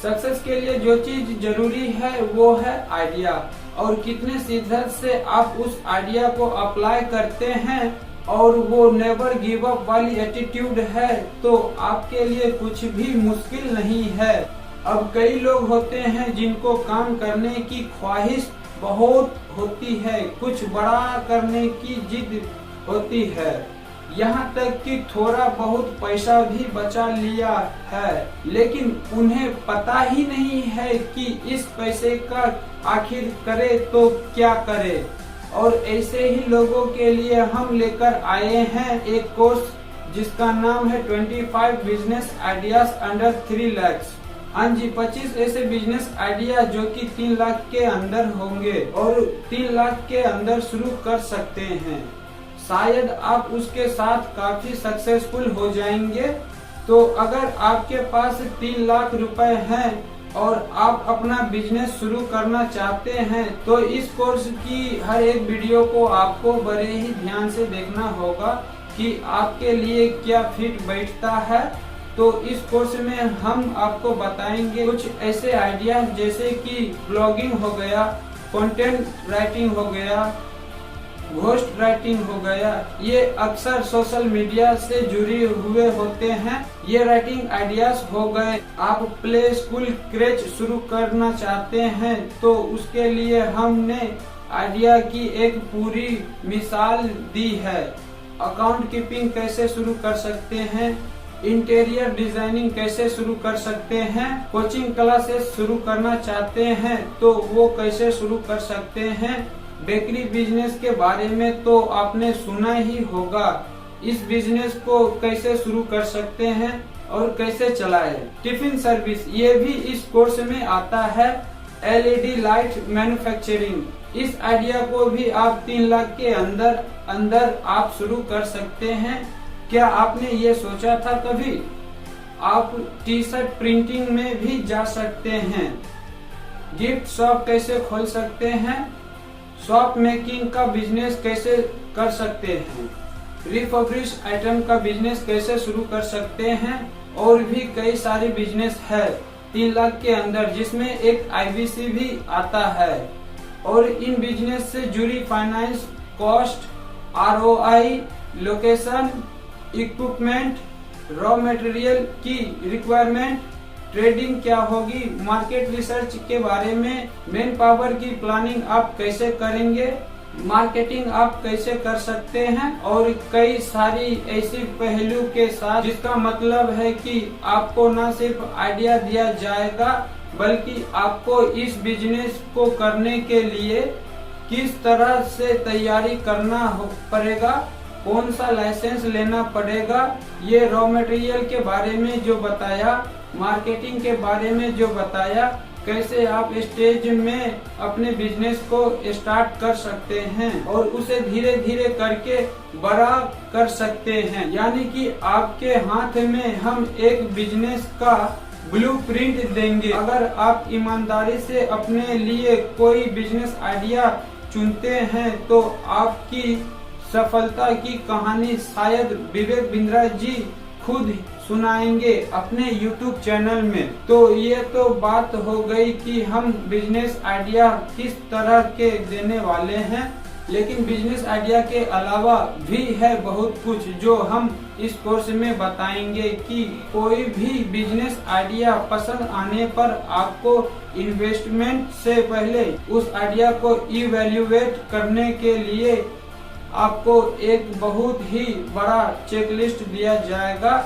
Success के लिए जो चीज जरूरी है वो है आइडिया, और कितने शिद्दत से आप उस आइडिया को अप्लाई करते हैं और वो नेवर गिव अप वाली एटीट्यूड है तो आपके लिए कुछ भी मुश्किल नहीं है। अब कई लोग होते हैं जिनको काम करने की ख्वाहिश बहुत होती है, कुछ बड़ा करने की जिद होती है, यहाँ तक कि थोड़ा बहुत पैसा भी बचा लिया है, लेकिन उन्हें पता ही नहीं है कि इस पैसे का आखिर करे तो क्या करे। और ऐसे ही लोगों के लिए हम लेकर आए हैं एक कोर्स जिसका नाम है 25 बिजनेस आइडियाज अंडर 3 लाख। हाँ जी, 25 ऐसे बिजनेस आइडिया जो कि 3 लाख के अंदर होंगे और 3 लाख के अंदर शुरू कर सकते हैं। शायद आप उसके साथ काफी सक्सेसफुल हो जाएंगे। तो अगर आपके पास 3 लाख रुपए हैं और आप अपना बिजनेस शुरू करना चाहते हैं तो इस कोर्स की हर एक वीडियो को आपको बड़े ही ध्यान से देखना होगा कि आपके लिए क्या फिट बैठता है। तो इस कोर्स में हम आपको बताएंगे कुछ ऐसे आइडिया जैसे कि ब्लॉगिंग हो गया, कंटेंट राइटिंग हो गया, घोस्ट राइटिंग हो गया, ये अक्सर सोशल मीडिया से जुड़े हुए होते हैं। ये राइटिंग आइडियाज हो गए। आप प्ले स्कूल क्रैच शुरू करना चाहते हैं तो उसके लिए हमने आइडिया की एक पूरी मिसाल दी है। अकाउंट कीपिंग कैसे शुरू कर सकते हैं, इंटीरियर डिजाइनिंग कैसे शुरू कर सकते हैं, कोचिंग क्लासेस शुरू करना चाहते हैं तो वो कैसे शुरू कर सकते हैं, बेकरी बिजनेस के बारे में तो आपने सुना ही होगा, इस बिजनेस को कैसे शुरू कर सकते हैं और कैसे चलाएं। टिफिन सर्विस ये भी इस कोर्स में आता है। LED लाइट मैन्युफैक्चरिंग, इस आइडिया को भी आप 3 लाख के अंदर आप शुरू कर सकते हैं। क्या आपने ये सोचा था कभी? आप टी शर्ट प्रिंटिंग में भी जा सकते हैं। गिफ्ट शॉप कैसे खोल सकते हैं, शॉप मेकिंग का बिजनेस कैसे कर सकते हैं, रिफर्बिश आइटम का बिजनेस कैसे शुरू कर सकते हैं, और भी कई सारे बिजनेस है 3 लाख के अंदर जिसमें एक IBC भी आता है। और इन बिजनेस से जुड़ी finance, cost, ROI, location, equipment, raw material की रिक्वायरमेंट, ट्रेडिंग क्या होगी, मार्केट रिसर्च के बारे में, मैन पावर की प्लानिंग आप कैसे करेंगे, मार्केटिंग आप कैसे कर सकते हैं, और कई सारी ऐसी पहलू के साथ जिसका मतलब है कि आपको न सिर्फ आइडिया दिया जाएगा बल्कि आपको इस बिजनेस को करने के लिए किस तरह से तैयारी करना पड़ेगा, कौन सा लाइसेंस लेना पड़ेगा, ये रॉ मटेरियल के बारे में जो बताया, मार्केटिंग के बारे में जो बताया, कैसे आप स्टेज में अपने बिजनेस को स्टार्ट कर सकते हैं और उसे धीरे धीरे करके बड़ा कर सकते हैं। यानी कि आपके हाथ में हम एक बिजनेस का ब्लूप्रिंट देंगे। अगर आप ईमानदारी से अपने लिए कोई बिजनेस आइडिया चुनते हैं तो आपकी सफलता की कहानी शायद विवेक बिंद्रा जी खुद सुनाएंगे अपने YouTube चैनल में। तो ये तो बात हो गई कि हम बिजनेस आइडिया किस तरह के देने वाले हैं, लेकिन बिजनेस आइडिया के अलावा भी है बहुत कुछ जो हम इस कोर्स में बताएंगे कि कोई भी बिजनेस आइडिया पसंद आने पर आपको इन्वेस्टमेंट से पहले उस आइडिया को इवैल्यूएट करने के लिए आपको एक बहुत ही बड़ा चेकलिस्ट दिया जाएगा।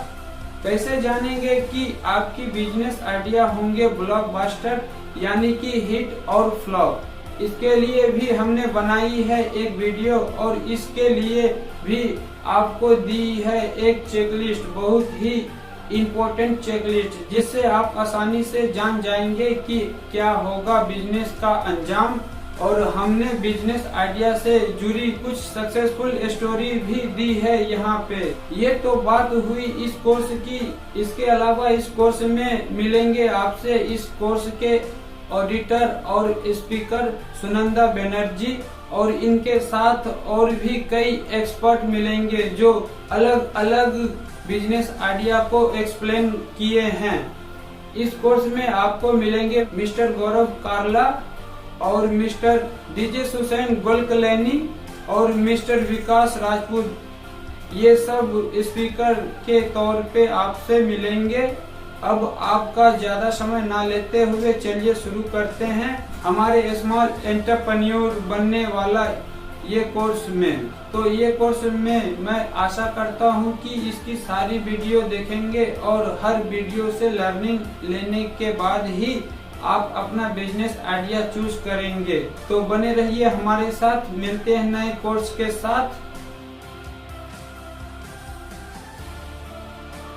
कैसे जानेंगे कि आपकी बिजनेस आइडिया होंगे ब्लॉकबस्टर यानी कि हिट और फ्लॉप? इसके लिए भी हमने बनाई है एक वीडियो और इसके लिए भी आपको दी है एक चेकलिस्ट, बहुत ही इम्पोर्टेंट चेकलिस्ट, जिससे आप आसानी से जान जाएंगे कि क्या होगा बिजनेस का अंजाम। और हमने बिजनेस आइडिया से जुड़ी कुछ सक्सेसफुल स्टोरी भी दी है यहाँ पे। ये तो बात हुई इस कोर्स की। इसके अलावा इस कोर्स में मिलेंगे आपसे इस कोर्स के ऑडिटर और स्पीकर सुनंदा बनर्जी, और इनके साथ और भी कई एक्सपर्ट मिलेंगे जो अलग अलग बिजनेस आइडिया को एक्सप्लेन किए हैं। इस कोर्स में आपको मिलेंगे मिस्टर गौरव कार्ला और मिस्टर डीजे सुसैन गोलकलैनी और मिस्टर विकास राजपूत। ये सब स्पीकर के तौर पे आपसे मिलेंगे। अब आपका ज्यादा समय ना लेते हुए चलिए शुरू करते हैं हमारे स्मॉल एंटरप्रेन्योर बनने वाला ये कोर्स में। तो ये कोर्स में मैं आशा करता हूँ कि इसकी सारी वीडियो देखेंगे और हर वीडियो से लर्निंग लेने के बाद ही आप अपना बिजनेस आइडिया चूज करेंगे। तो बने रहिए हमारे साथ, मिलते हैं नए कोर्स के साथ।